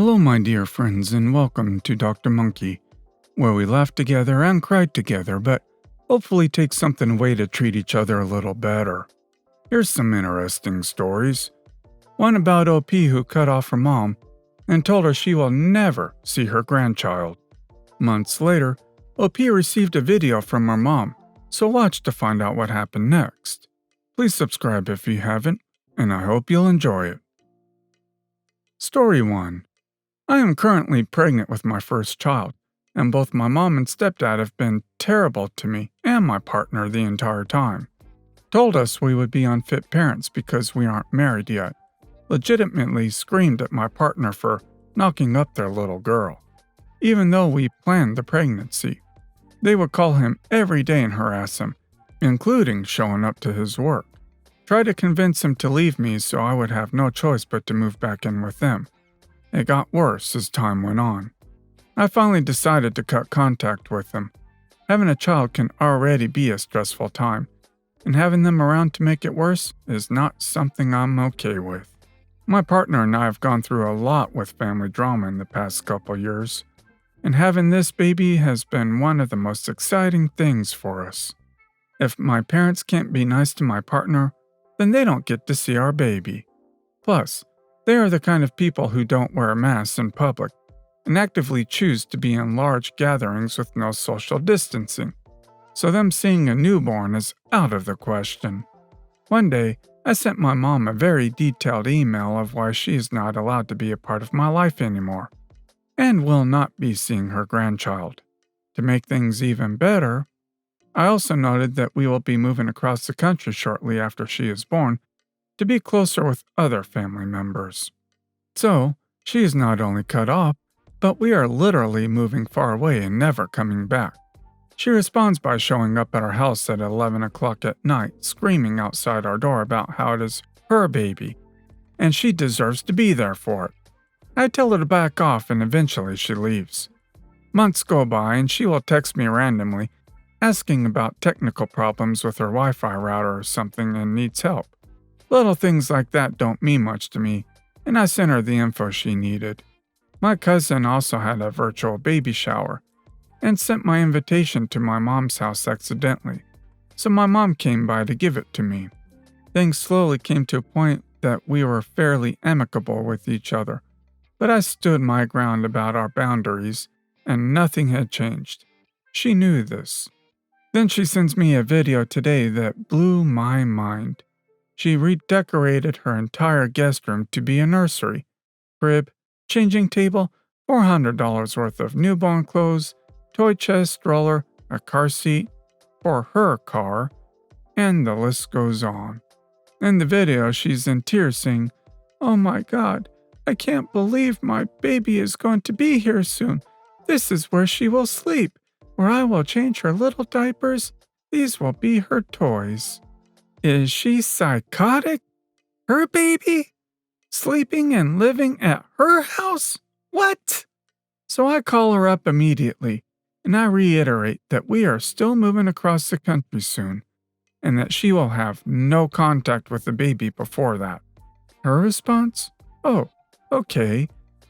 Hello, my dear friends, and welcome to Dr. Monkey, where we laugh together and cry together, but hopefully take something away to treat each other a little better. Here's some interesting stories. One about OP who cut off her mom and told her she will never see her grandchild. Months later, OP received a video from her mom, so watch to find out what happened next. Please subscribe if you haven't, and I hope you'll enjoy it. Story 1. I am currently pregnant with my first child, and both my mom and stepdad have been terrible to me and my partner the entire time. Told us we would be unfit parents because we aren't married yet. Legitimately screamed at my partner for knocking up their little girl, even though we planned the pregnancy. They would call him every day and harass him, including showing up to his work. Tried to convince him to leave me so I would have no choice but to move back in with them. It got worse as time went on. I finally decided to cut contact with them. Having a child can already be a stressful time, and having them around to make it worse is not something I'm okay with. My partner and I have gone through a lot with family drama in the past couple years, and having this baby has been one of the most exciting things for us. If my parents can't be nice to my partner, then they don't get to see our baby. Plus, they are the kind of people who don't wear masks in public and actively choose to be in large gatherings with no social distancing, so them seeing a newborn is out of the question. One day, I sent my mom a very detailed email of why she is not allowed to be a part of my life anymore, and will not be seeing her grandchild. To make things even better, I also noted that we will be moving across the country shortly after she is born to be closer with other family members. So, she is not only cut off, but we are literally moving far away and never coming back. She responds by showing up at our house at 11 o'clock at night, screaming outside our door about how it is her baby, and she deserves to be there for it. I tell her to back off and eventually she leaves. Months go by and she will text me randomly, asking about technical problems with her Wi-Fi router or something and needs help. Little things like that don't mean much to me, and I sent her the info she needed. My cousin also had a virtual baby shower, and sent my invitation to my mom's house accidentally, so my mom came by to give it to me. Things slowly came to a point that we were fairly amicable with each other, but I stood my ground about our boundaries, and nothing had changed. She knew this. Then she sends me a video today that blew my mind. She redecorated her entire guest room to be a nursery, crib, changing table, $400 worth of newborn clothes, toy chest, stroller, a car seat for her car, and the list goes on. In the video, she's in tears saying, "Oh my God, I can't believe my baby is going to be here soon. This is where she will sleep, where I will change her little diapers. These will be her toys." Is she psychotic? Her baby? Sleeping and living at her house? What? So I call her up immediately, and I reiterate that we are still moving across the country soon, and that she will have no contact with the baby before that. Her response? "Oh, okay,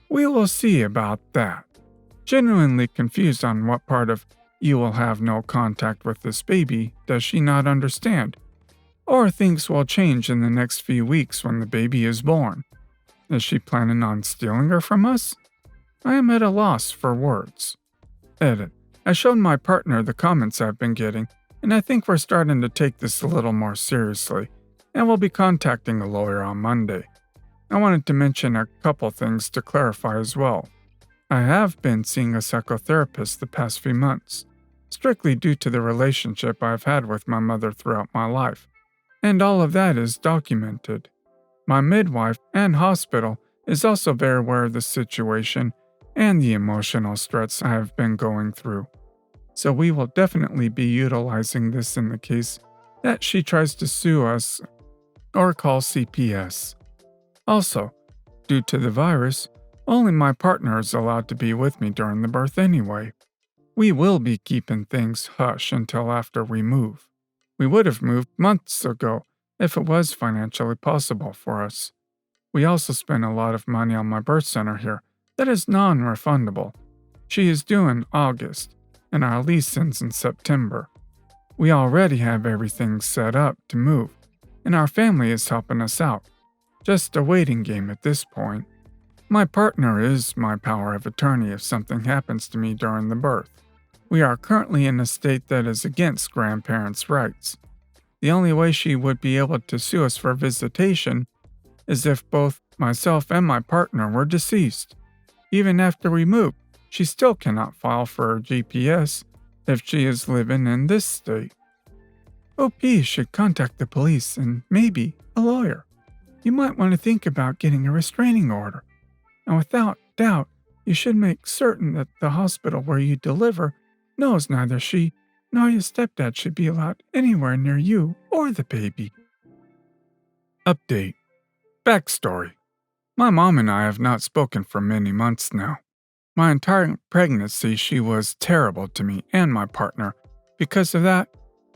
we will see about that." Genuinely confused on what part of "you will have no contact with this baby" does she not understand, or things will change in the next few weeks when the baby is born. Is she planning on stealing her from us? I am at a loss for words. Edit. I showed my partner the comments I've been getting, and I think we're starting to take this a little more seriously, and we'll be contacting a lawyer on Monday. I wanted to mention a couple things to clarify as well. I have been seeing a psychotherapist the past few months, strictly due to the relationship I've had with my mother throughout my life, and all of that is documented. My midwife and hospital is also very aware of the situation and the emotional stress I have been going through. So we will definitely be utilizing this in the case that she tries to sue us or call CPS. Also, due to the virus, only my partner is allowed to be with me during the birth anyway. We will be keeping things hush until after we move. We would have moved months ago if it was financially possible for us. We also spent a lot of money on my birth center here That is non-refundable. She is due in August, and our lease ends in September. We already have everything set up to move, and our family is helping us out. Just a waiting game at this point. My partner is my power of attorney if something happens to me during the birth. We are currently in a state that is against grandparents' rights. The only way she would be able to sue us for visitation is if both myself and my partner were deceased. Even after we move, she still cannot file for her GPS if she is living in this state. OP should contact the police and maybe a lawyer. You might want to think about getting a restraining order. And without doubt, you should make certain that the hospital where you deliver knows neither she nor your stepdad should be allowed anywhere near you or the baby. Update. Backstory. My mom and I have not spoken for many months now. My entire pregnancy she was terrible to me and my partner. Because of that,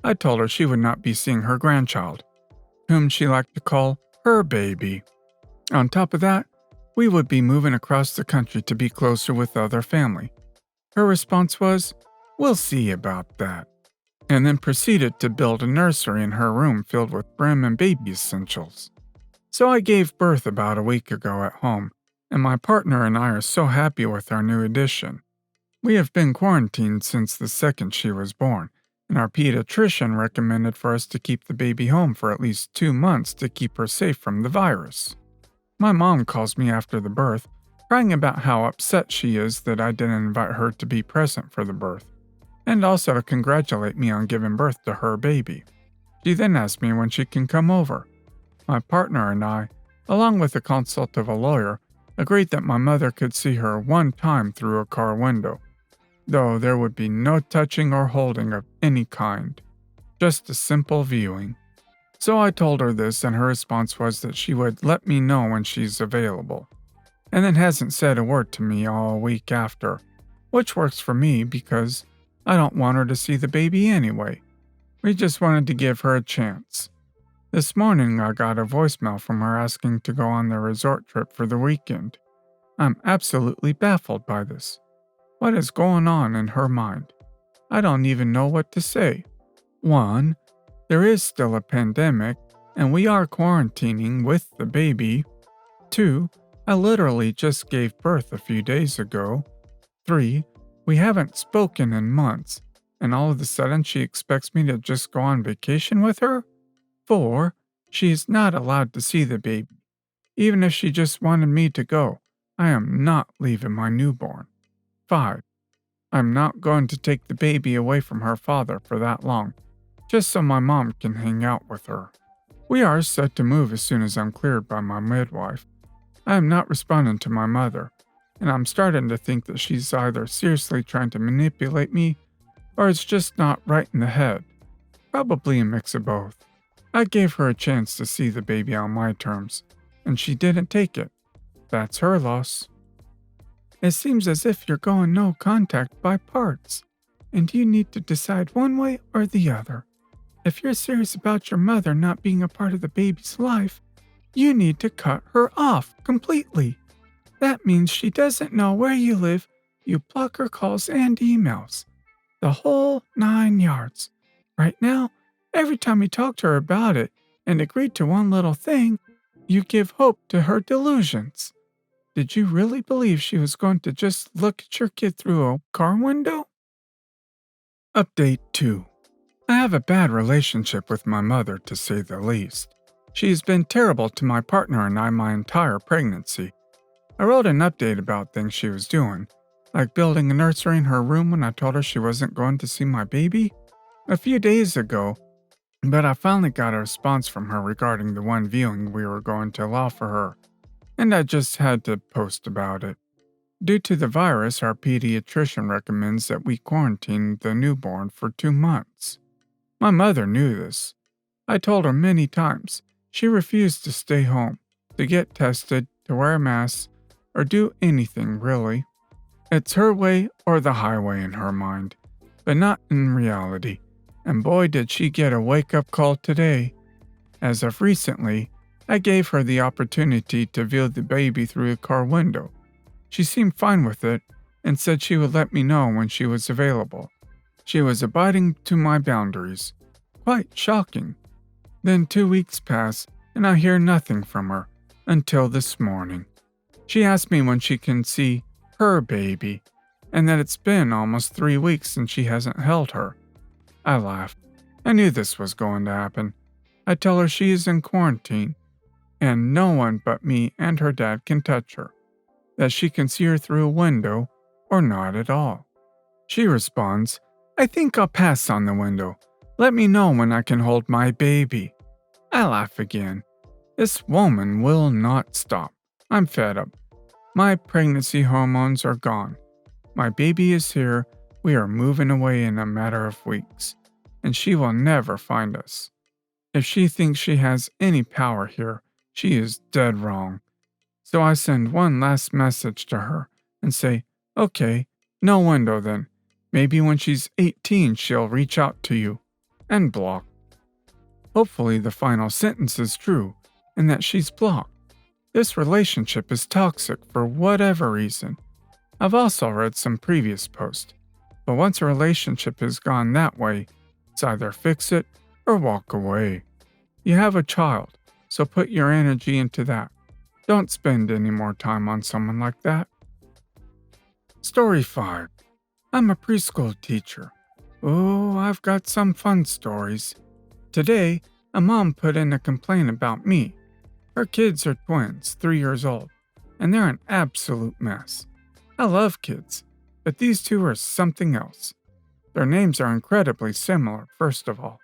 I told her she would not be seeing her grandchild, whom she liked to call her baby. On top of that, we would be moving across the country to be closer with other family. Her response was, "We'll see about that," and then proceeded to build a nursery in her room filled with brim and baby essentials. So I gave birth about a week ago at home, and my partner and I are so happy with our new addition. We have been quarantined since the second she was born, and our pediatrician recommended for us to keep the baby home for at least 2 months to keep her safe from the virus. My mom calls me after the birth, crying about how upset she is that I didn't invite her to be present for the birth, and also to congratulate me on giving birth to her baby. She then asked me when she can come over. My partner and I, along with the consult of a lawyer, agreed that my mother could see her one time through a car window, though there would be no touching or holding of any kind, just a simple viewing. So I told her this, and her response was that she would let me know when she's available, and then hasn't said a word to me all week after, which works for me because I don't want her to see the baby anyway. We just wanted to give her a chance. This morning I got a voicemail from her asking to go on the resort trip for the weekend. I'm absolutely baffled by this. What is going on in her mind? I don't even know what to say. 1. There is still a pandemic, and we are quarantining with the baby. 2. I literally just gave birth a few days ago. 3. We haven't spoken in months, and all of a sudden she expects me to just go on vacation with her? 4. She is not allowed to see the baby. Even if she just wanted me to go, I am not leaving my newborn. 5. I'm not going to take the baby away from her father for that long, just so my mom can hang out with her. We are set to move as soon as I'm cleared by my midwife. I am not responding to my mother, and I'm starting to think that she's either seriously trying to manipulate me, or it's just not right in the head. Probably a mix of both. I gave her a chance to see the baby on my terms, and she didn't take it. That's her loss. It seems as if you're going no contact by parts, and you need to decide one way or the other. If you're serious about your mother not being a part of the baby's life, you need to cut her off completely. That means she doesn't know where you live, you block her calls and emails. The whole 9 yards. Right now, every time you talk to her about it and agreed to one little thing, you give hope to her delusions. Did you really believe she was going to just look at your kid through a car window? Update 2. I have a bad relationship with my mother, to say the least. She has been terrible to my partner and I my entire pregnancy. I wrote an update about things she was doing, like building a nursery in her room when I told her she wasn't going to see my baby a few days ago, but I finally got a response from her regarding the one viewing we were going to allow for her, and I just had to post about it. Due to the virus, our pediatrician recommends that we quarantine the newborn for 2 months. My mother knew this. I told her many times. She refused to stay home, to get tested, to wear a mask, or do anything really. It's her way or the highway in her mind, but not in reality. And boy did she get a wake-up call today. As of recently, I gave her the opportunity to view the baby through a car window. She seemed fine with it and said she would let me know when she was available. She was abiding to my boundaries. Quite shocking. Then 2 weeks pass and I hear nothing from her until this morning. She asked me when she can see her baby and that it's been almost 3 weeks since she hasn't held her. I laughed. I knew this was going to happen. I tell her she is in quarantine and no one but me and her dad can touch her, that she can see her through a window or not at all. She responds, I think I'll pass on the window. Let me know when I can hold my baby. I laugh again. This woman will not stop. I'm fed up. My pregnancy hormones are gone. My baby is here. We are moving away in a matter of weeks, and she will never find us. If she thinks she has any power here, she is dead wrong. So I send one last message to her and say, okay, no window then. Maybe when she's 18 she'll reach out to you. And block. Hopefully the final sentence is true and that she's blocked. This relationship is toxic for whatever reason. I've also read some previous posts, but once a relationship has gone that way, it's either fix it or walk away. You have a child, so put your energy into that. Don't spend any more time on someone like that. Story 5. I'm a preschool teacher. Oh, I've got some fun stories. Today, a mom put in a complaint about me. Her kids are twins, 3 years old, and they're an absolute mess. I love kids, but these two are something else. Their names are incredibly similar, first of all.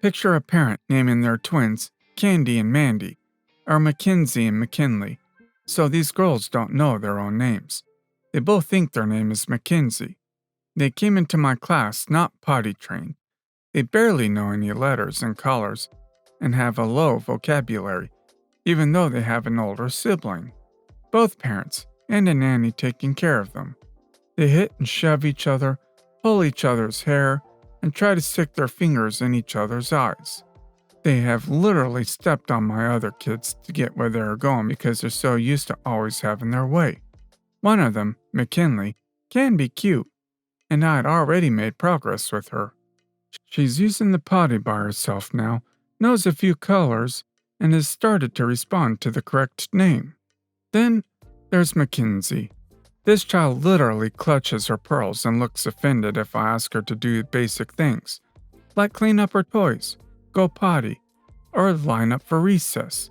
Picture a parent naming their twins Candy and Mandy, or Mackenzie and McKinley, so these girls don't know their own names. They both think their name is Mackenzie. They came into my class not potty trained. They barely know any letters and colors and have a low vocabulary, even though they have an older sibling. Both parents and a nanny taking care of them. They hit and shove each other, pull each other's hair, and try to stick their fingers in each other's eyes. They have literally stepped on my other kids to get where they're going because they're so used to always having their way. One of them, McKinley, can be cute, and I had already made progress with her. She's using the potty by herself now, knows a few colors, and has started to respond to the correct name. Then there's Mackenzie. This child literally clutches her pearls and looks offended if I ask her to do basic things, like clean up her toys, go potty, or line up for recess.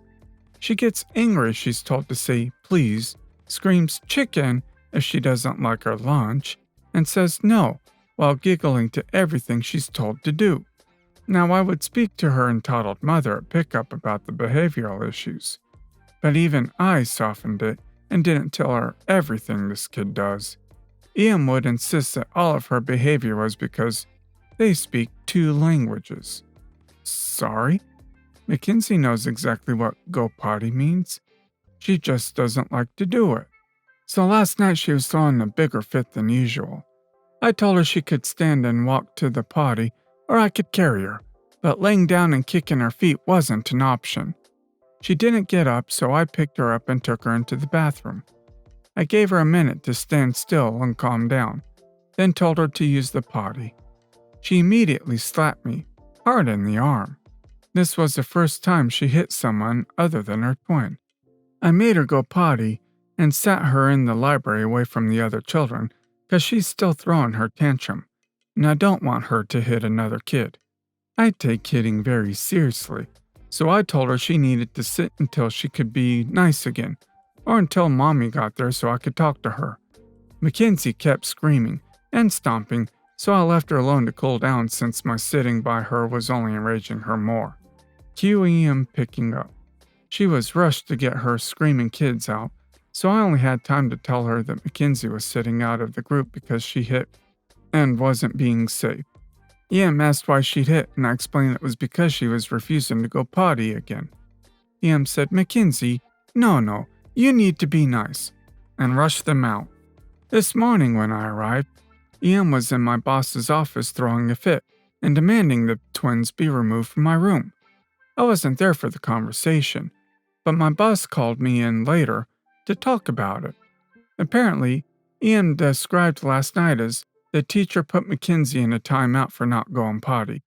She gets angry if she's told to say please, screams chicken if she doesn't like her lunch, and says no while giggling to everything she's told to do. Now I would speak to her entitled mother at pickup about the behavioral issues, but even I softened it and didn't tell her everything this kid does. Ian would insist that all of her behavior was because they speak 2 languages. Sorry? Mackenzie knows exactly what go potty means. She just doesn't like to do it. So last night she was throwing a bigger fit than usual. I told her she could stand and walk to the potty or I could carry her, but laying down and kicking her feet wasn't an option. She didn't get up, so I picked her up and took her into the bathroom. I gave her a minute to stand still and calm down, then told her to use the potty. She immediately slapped me, hard in the arm. This was the first time she hit someone other than her twin. I made her go potty and sat her in the library away from the other children because she's still throwing her tantrum, and I don't want her to hit another kid. I take hitting very seriously, so I told her she needed to sit until she could be nice again, or until Mommy got there so I could talk to her. Mackenzie kept screaming and stomping, so I left her alone to cool down since my sitting by her was only enraging her more. QEM picking up. She was rushed to get her screaming kids out, so I only had time to tell her that Mackenzie was sitting out of the group because she hit and wasn't being safe. EM asked why she'd hit, and I explained it was because she was refusing to go potty again. EM said, Mackenzie, no, you need to be nice, and rushed them out. This morning when I arrived, EM was in my boss's office throwing a fit and demanding the twins be removed from my room. I wasn't there for the conversation, but my boss called me in later to talk about it. Apparently, Ian described last night as the teacher put Mackenzie in a timeout for not going potty,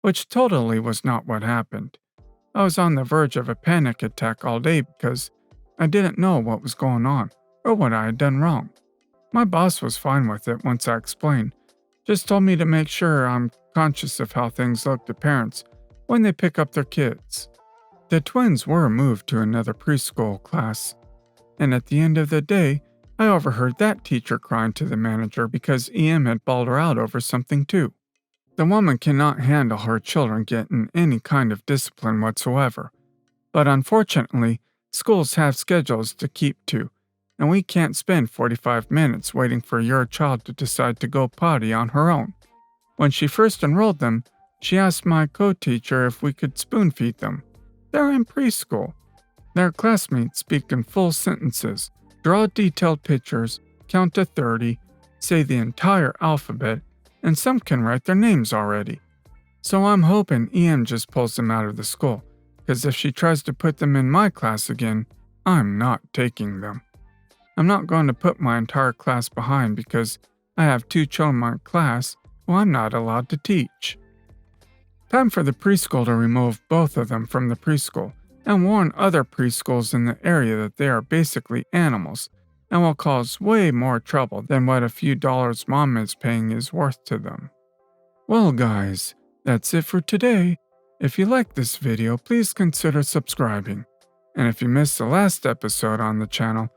which totally was not what happened. I was on the verge of a panic attack all day because I didn't know what was going on or what I had done wrong. My boss was fine with it once I explained, just told me to make sure I'm conscious of how things look to parents when they pick up their kids. The twins were moved to another preschool class, and at the end of the day, I overheard that teacher crying to the manager because EM had bawled her out over something too. The woman cannot handle her children getting any kind of discipline whatsoever. But unfortunately, schools have schedules to keep to, and we can't spend 45 minutes waiting for your child to decide to go potty on her own. When she first enrolled them, she asked my co-teacher if we could spoon feed them. They're in preschool. Their classmates speak in full sentences, draw detailed pictures, count to 30, say the entire alphabet, and some can write their names already. So I'm hoping Ian just pulls them out of the school, because if she tries to put them in my class again, I'm not taking them. I'm not going to put my entire class behind because I have 2 children in my class who I'm not allowed to teach. Time for the preschool to remove both of them from the preschool and warn other preschools in the area that they are basically animals and will cause way more trouble than what a few dollars mom is paying is worth to them. Well guys, that's it for today. If you liked this video, please consider subscribing. And if you missed the last episode on the channel,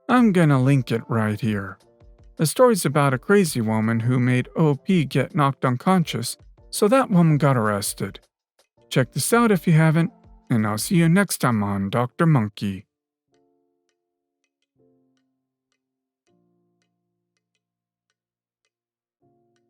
I'm gonna link it right here. The story's about a crazy woman who made OP get knocked unconscious, so that woman got arrested. Check this out if you haven't, and I'll see you next time on Dr. Monkey.